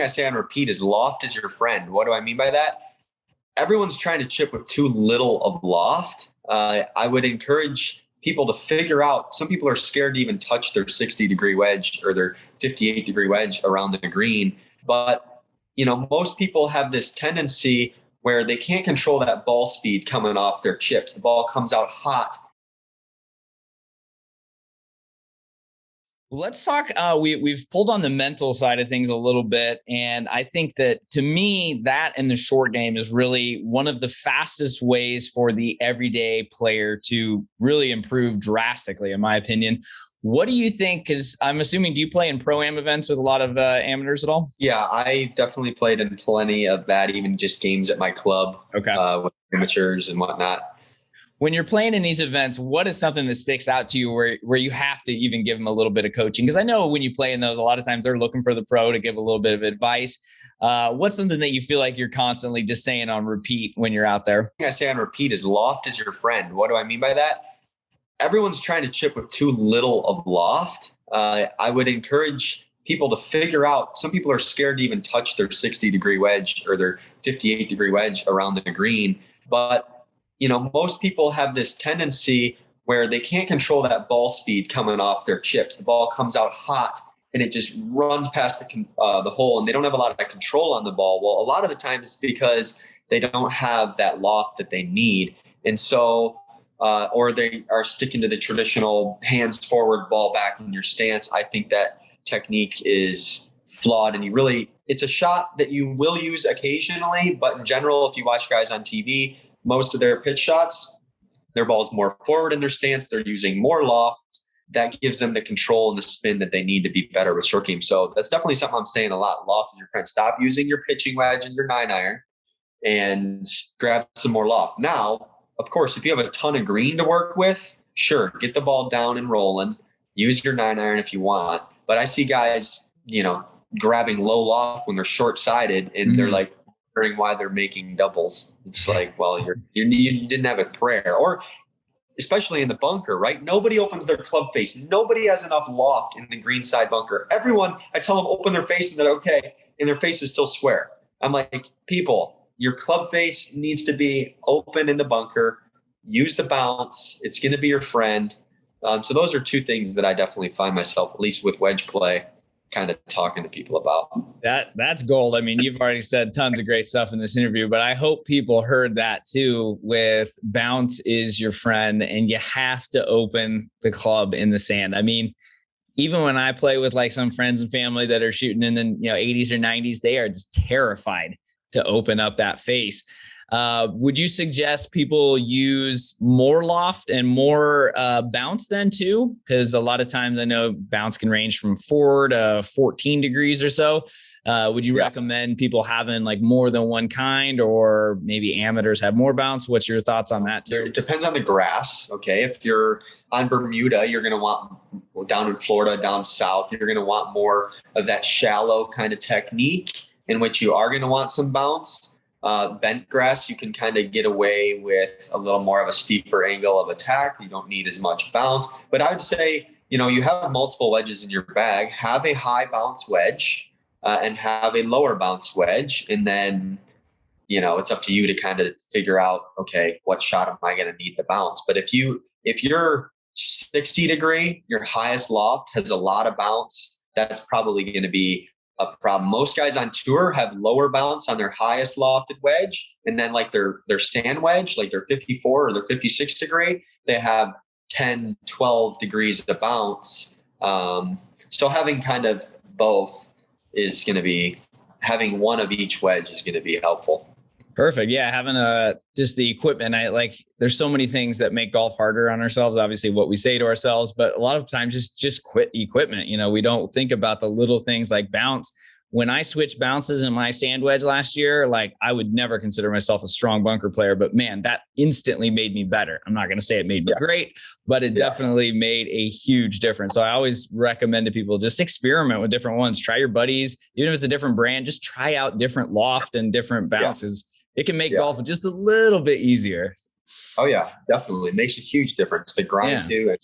I say on repeat is loft is your friend. What do I mean by that? Everyone's trying to chip with too little of loft. I would encourage people to figure out, some people are scared to even touch their 60-degree wedge or their 58-degree wedge around the green. But, most people have this tendency where they can't control that ball speed coming off their chips. The ball comes out hot. Let's talk. We've pulled on the mental side of things a little bit, and I think that to me, that in the short game is really one of the fastest ways for the everyday player to really improve drastically, in my opinion. What do you think? Because I'm assuming, do you play in pro-am events with a lot of amateurs at all? Yeah, I definitely played in plenty of that, even just games at my club. Okay. With amateurs and whatnot. When you're playing in these events, what is something that sticks out to you where you have to even give them a little bit of coaching? Because I know when you play in those, a lot of times they're looking for the pro to give a little bit of advice. What's something that you feel like you're constantly just saying on repeat when you're out there? I say on repeat is loft is your friend. What do I mean by that? Everyone's trying to chip with too little of loft. I would encourage people to figure out, some people are scared to even touch their 60-degree wedge or their 58-degree wedge around the green. But most people have this tendency where they can't control that ball speed coming off their chips. The ball comes out hot and it just runs past the hole, and they don't have a lot of control on the ball. Well, a lot of the times it's because they don't have that loft that they need. And so, or they are sticking to the traditional hands forward, ball back in your stance. I think that technique is flawed, and it's a shot that you will use occasionally, but in general, if you watch guys on TV, most of their pitch shots, their ball is more forward in their stance. They're using more loft. That gives them the control and the spin that they need to be better with short game. So that's definitely something I'm saying a lot. Loft is your friend. Stop using your pitching wedge and your 9-iron and grab some more loft. Now, of course, if you have a ton of green to work with, sure, get the ball down and rolling. Use your 9-iron if you want. But I see guys, grabbing low loft when they're short-sided, and they're like, why they're making doubles. It's like, well, you didn't have a prayer. Or especially in the bunker, right? Nobody opens their club face. Nobody has enough loft in the green side bunker. Everyone, I tell them open their face and they're okay, and their face is still square. I'm like, people, your club face needs to be open in the bunker. Use the bounce. It's going to be your friend. So those are two things that I definitely find myself, at least with wedge play, kind of talking to people about. That's gold. I mean, you've already said tons of great stuff in this interview, but I hope people heard that too, with bounce is your friend, and you have to open the club in the sand. I mean, even when I play with like some friends and family that are shooting in the 80s or 90s, they are just terrified to open up that face. Would you suggest people use more loft and more bounce then too? Because a lot of times I know bounce can range from 4 to 14 degrees or so. Would you recommend people having like more than one kind, or maybe amateurs have more bounce? What's your thoughts on that too? It depends on the grass. Okay. If you're on Bermuda, you're going to want, down in Florida, down south, you're going to want more of that shallow kind of technique in which you are going to want some bounce. Bent grass, you can kind of get away with a little more of a steeper angle of attack. You don't need as much bounce. But I would say, you have multiple wedges in your bag. Have a high bounce wedge and have a lower bounce wedge. And then, it's up to you to kind of figure out, okay, what shot am I going to need to bounce? But if you're 60 degree, your highest loft has a lot of bounce, that's probably going to be a problem. Most guys on tour have lower bounce on their highest lofted wedge, and then like their sand wedge, like their 54 or their 56 degree, they have 10, 12 degrees of bounce. So having kind of both is going to be, having one of each wedge is going to be helpful. Perfect. Yeah. Having just the equipment. There's so many things that make golf harder on ourselves. Obviously what we say to ourselves, but a lot of times just quit equipment. We don't think about the little things like bounce. When I switched bounces in my sand wedge last year, like I would never consider myself a strong bunker player, but man, that instantly made me better. I'm not going to say it made me great, but it definitely made a huge difference. So I always recommend to people, just experiment with different ones. Try your buddies, even if it's a different brand, just try out different loft and different bounces. It can make golf just a little bit easier. Oh yeah, definitely. It makes a huge difference. The grind too.